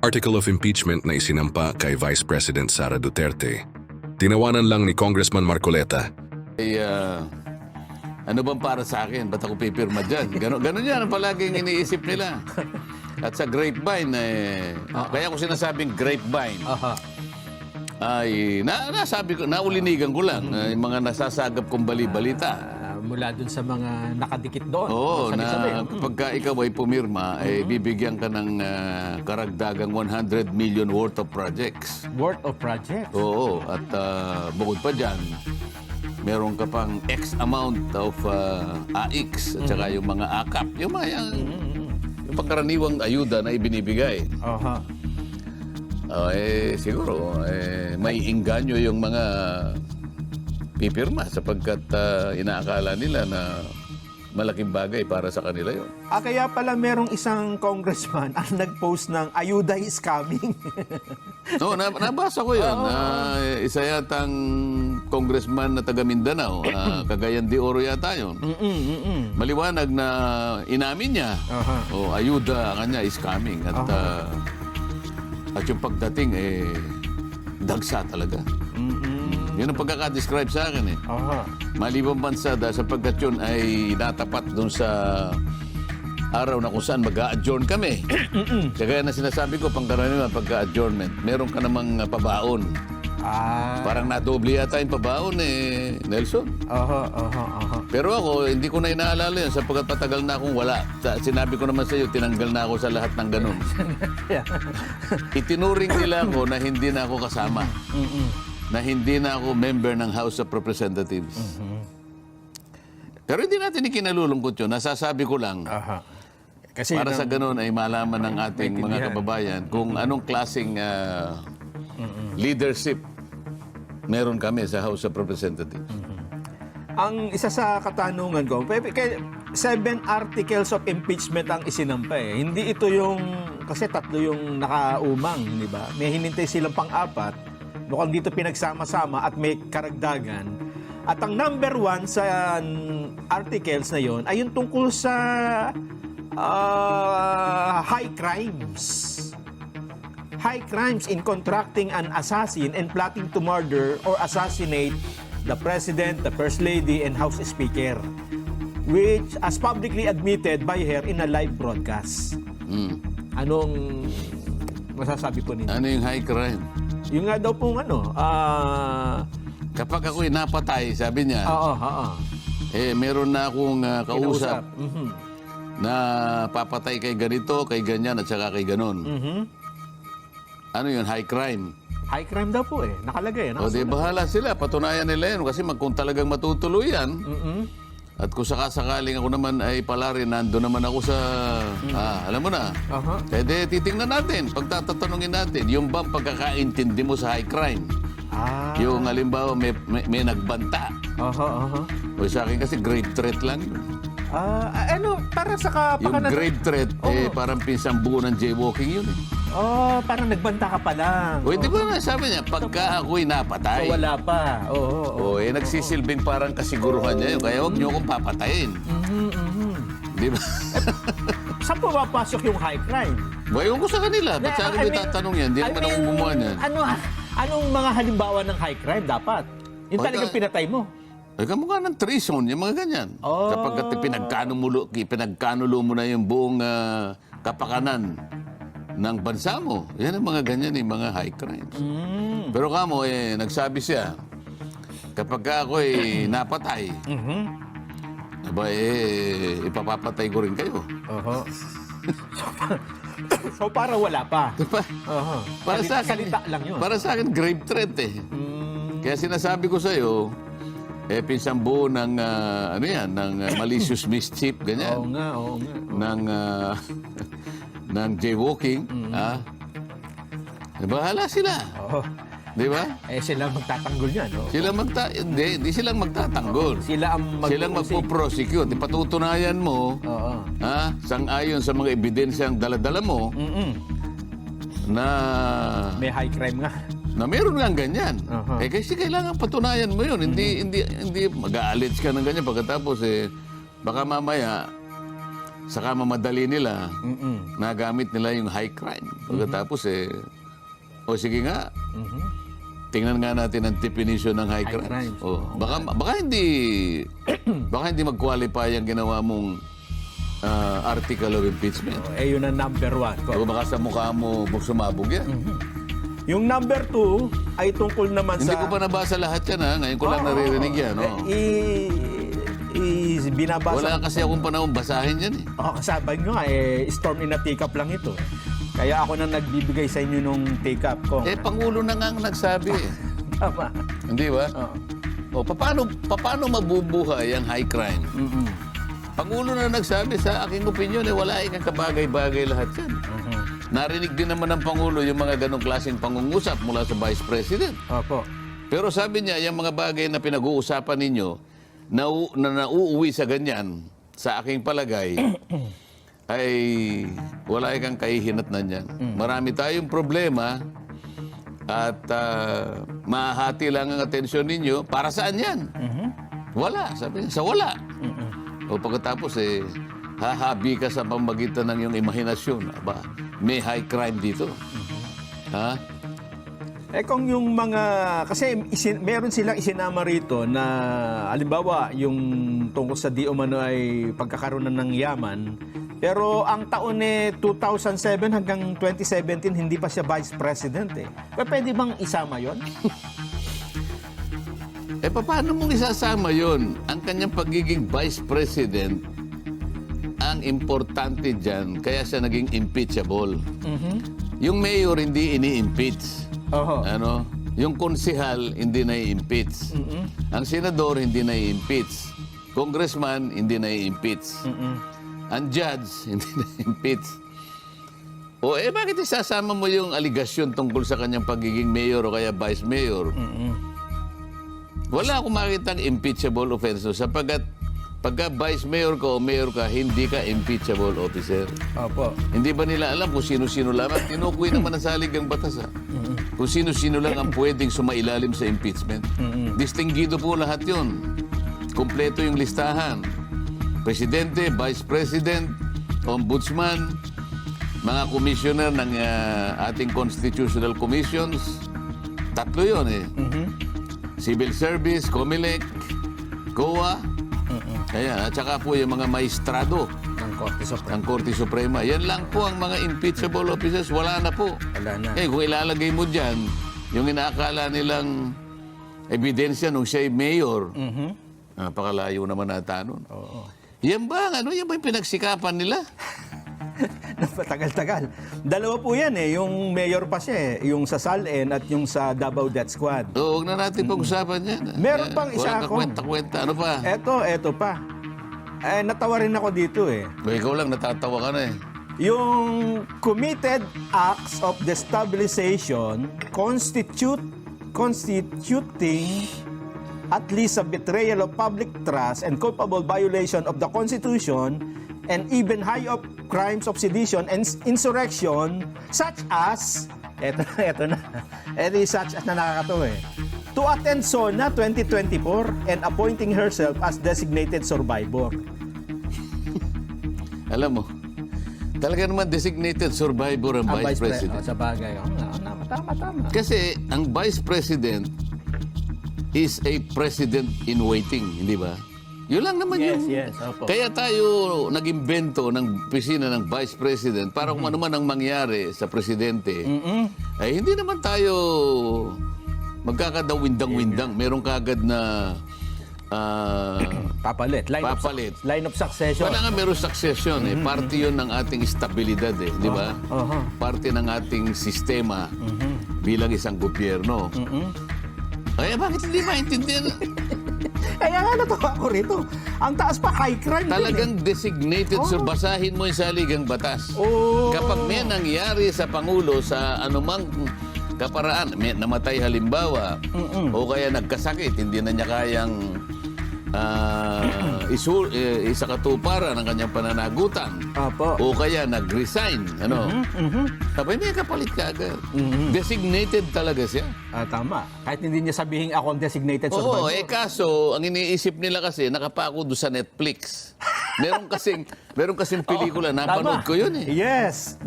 Article of impeachment na isinampa kay Vice President Sara Duterte. Tinawanan lang ni Congressman Marcoleta. Ano bang para sa akin? Ba't ako pipirma dyan? Ganon yan ang palaging iniisip nila. At sa grapevine, kaya ko sinasabing grapevine, ay nasabi ko, naulinigan ko lang, yung mga nasasagap kong bali-balita. Mula dun sa mga nakadikit doon. Oo, Sabi-sabi. na pagka ikaw ay pumirma, bibigyan ka ng karagdagang 100 million worth of projects. Worth of projects. Oo, at bukod pa dyan, meron ka pang X amount of AX at saka yung mga AKAP, yung pangkaraniwang ayuda na ibinibigay. Siguro, may inganyo yung mga pipirma sapagkat inaakala nila na malaking bagay para sa kanila yun. Kaya pala merong isang congressman ang nag-post ng ayuda is coming. No, nabasa ko yun. Isa yatang congressman na taga Mindanao, Cagayan de Oro yata yun. Maliwanag na inamin niya, ayuda kanya is coming. At yung pagdating, dagsa talaga. Yun ang pagkaka-describe sa akin . Malibang bansa dahil sapagkat yun ay natapat dun sa araw na kung saan mag-a-adjourn kami. Kaya na sinasabi ko, pangkaraniwan pagka-adjournment, meron ka namang pabaon. Parang nadoble yata yung pabaon Nelson. Pero ako, hindi ko na inaalala yun sapagkat patagal na akong wala. Sinabi ko naman sa iyo, tinanggal na ako sa lahat ng ganun. Itinuring nila ako na hindi na ako kasama. Na hindi na ako member ng House of Representatives. Pero hindi natin ikinalulungkot yun. Nasasabi ko lang, Kasi para sa ganun ay malaman ng ating mga kababayan kung anong klaseng leadership meron kami sa House of Representatives. ang isa sa katanungan ko, 7 articles of impeachment ang isinampa . Hindi ito yung, kasi 3 yung nakaumang, di ba? May hinintay silang pang-4. Mukhang dito pinagsama-sama at may karagdagan. At ang number 1 sa articles na yon ay yung tungkol sa high crimes. High crimes in contracting an assassin and plotting to murder or assassinate the President, the First Lady, and House Speaker, which as publicly admitted by her in a live broadcast. Anong masasabi po ninyo? Ano yung high crime? Yung nga daw pong Kapag ako'y napatay, sabi niya, meron na akong kausap na papatay kay ganito, kay ganyan, at saka kay ganon. Ano yun? High crime. High crime daw po nakalagay. O di bahala sila, patunayan nila yun. Kasi kung talagang matutuloy yan, at kung sakasakaling ako naman ay pala rin, nando naman ako sa, alam mo na, kaya titingnan natin, pagtatanungin natin, yung bang pagkakaintindi mo sa high crime? Yung halimbawa may nagbanta. O sa akin kasi grave threat lang yun. Para sa kapakanan... Yung grave threat, parang pinsang buo ng jaywalking yun . Parang nagbanta ka pa lang. O, hindi ko na sabi niya, pagka ako'y napatay. So, wala pa. Nagsisilbing parang kasiguruhan niya yun. Kaya huwag niyo akong papatayin. Di ba? Saan pumapasok yung high crime? Bayon ko sa kanila. Ba't sa akin tatanong yan? Hindi naman ako gumawa niyan. Anong mga halimbawa ng high crime dapat? Yung talagang pinatay mo. Ay, kamukha ng treason, yung mga ganyan. Kapag pinagkanulo mo na yung buong kapakanan ng bansa mo, yan ang mga ganyan, yung mga high crimes. Pero kamo, nagsabi siya, kapag ako'y napatay, ipapapatay ko rin kayo. So, para wala pa. Diba? Para sa akin, salita lang yun. Para sa akin, grave threat . Kaya sinasabi ko sa'yo, pinsang buo ng, ng malicious mischief, ganyan. Oo nga. Ng jaywalking, bahala sila. Di ba? Sila magtatanggol yan. Hindi silang magtatanggol. Sila ang magpo-prosecute. Patutunayan mo, sang-ayon sa mga ebidensyang dala-dala mo, na may high crime nga. Na meron nga ganyan. Kasi kailangan patunayan mo yun. Hindi mag-a-allege ka ng ganyan. Pagkatapos, baka mamaya, saka mamadali nila, nagamit nila yung high crime. Pagkatapos o sige nga, tingnan nga natin ang definition ng high crime. crimes. Baka hindi mag-qualify ang ginawa mong article of impeachment. Yun ang number 1 ko. O baka sa mukha mo sumabog yan. Yung number 2 ay tungkol naman Hindi sa... ko pa nabasa lahat yan, ha? Ngayon ko lang naririnig yan. Binabasa. Wala kasi akong panahon basahin yan eh. Kasabi nyo nga, storm in a teacup lang ito. Kaya ako na nagbibigay sa inyo nung teacup ko. Pangulo na nga ang nagsabi eh. Tama. Hindi ba? Paano mabubuhay ang high crime? Pangulo na nagsabi, sa aking opinion, wala ikang kabagay-bagay lahat yan. Narinig din naman ng Pangulo yung mga ganong klaseng pangungusap mula sa Vice President. Opo. Pero sabi niya, yung mga bagay na pinag-uusapan ninyo, na nauuwi sa ganyan, sa aking palagay, ay wala ikang kahihinatnan yan. Marami tayong problema at mahati lang ang atensyon ninyo. Para saan yan? Wala. Sabi niya, sa wala. O pagkatapos hahabi ka sa pamagitan ng iyong imahinasyon. Aba, may high crime dito. Ha? Kung yung mga... Kasi meron silang isinama rito na, halimbawa, yung tungkol sa di umano ay pagkakaroon ng yaman. Pero ang taon 2007 hanggang 2017, hindi pa siya Vice President eh. Pwede bang isama yon? Paano mong isasama yon? Ang kanyang pagiging Vice President, ang importante dyan, kaya siya naging impeachable. Yung mayor hindi ini-impeach. Ano? Yung konsehal hindi na-impeach. Ang senador hindi na-impeach. Congressman hindi na-impeach. Ang judge hindi na-impeach. Bakit isasama mo yung aligasyon tungkol sa kanyang pagiging mayor o kaya vice mayor? Wala akong makitang impeachable offense sapagkat pagka vice mayor ka o mayor ka, hindi ka impeachable officer. Opo. Hindi ba nila alam kung sino-sino lamang? Tinukoy naman ang saligang batas. Kung sino-sino lang ang pwedeng sumailalim sa impeachment. Distingido po lahat yun. Kompleto yung listahan. Presidente, Vice President, Ombudsman, mga commissioner ng ating constitutional commissions. Tatlo yun eh. Civil Service, COMELEC, COA, ayan, at saka po yung mga maestrado ng Korte Suprema. Yan lang po ang mga impeachable officers. Wala na po. Wala na. Kung ilalagay mo dyan, yung inaakala nilang ebidensya nung siya'y mayor, napakalayo naman nata nun. Yan ba? Yan ba yung pinagsikapan nila? Napatagal-tagal. Dalawa po yan eh. Yung mayor pa siya eh. Yung sa SALN at yung sa Davao Death Squad. Huwag na natin pag-usapan yan. Meron pang isa Walang ako. kakwenta-kwenta. Ano pa? Eto pa. Natawa rin ako dito eh. Ikaw lang, natatawa ka na eh. Yung committed acts of destabilization constituting at least a betrayal of public trust and culpable violation of the Constitution and even high-up crimes of sedition and insurrection such as, eto na, yung such as na nakakatawa eh, to attend SONA 2024 and appointing herself as designated survivor. Alam mo, talaga naman designated survivor ang Vice President. Sa bagay. Tama. Kasi ang Vice President is a president in waiting, hindi ba? Yun lang naman yun. Yes, opo. Kaya tayo nag-imbento ng opisina ng Vice President para kung ano man ang mangyari sa presidente, ay hindi naman tayo magkakadawindang-windang. Meron kagad na Papalit. Papalit. Line of succession. Wala nga meron succession eh. Parte yun ng ating estabilidad eh. Di ba? Parte ng ating sistema bilang isang gobyerno. Kaya bakit hindi maintindihan? Kaya nga natawa ko rito. Ang taas pa, high crime. Talagang designated, basahin mo yung saligang batas. Kapag may nangyari sa Pangulo sa anumang kaparaan, may namatay halimbawa, o kaya nagkasakit, hindi na niya kayang isakatuparan ng kanyang pananagutan. Apo. O kaya nag-resign. Sabay may kapalit ka agad. Designated talaga siya. Tama. Kahit hindi niya sabihin ako ang designated survivor. Oo, kaso, ang iniisip nila kasi, nakapako doon sa Netflix. Meron kasing pelikula, napanood ko yun eh. Yes.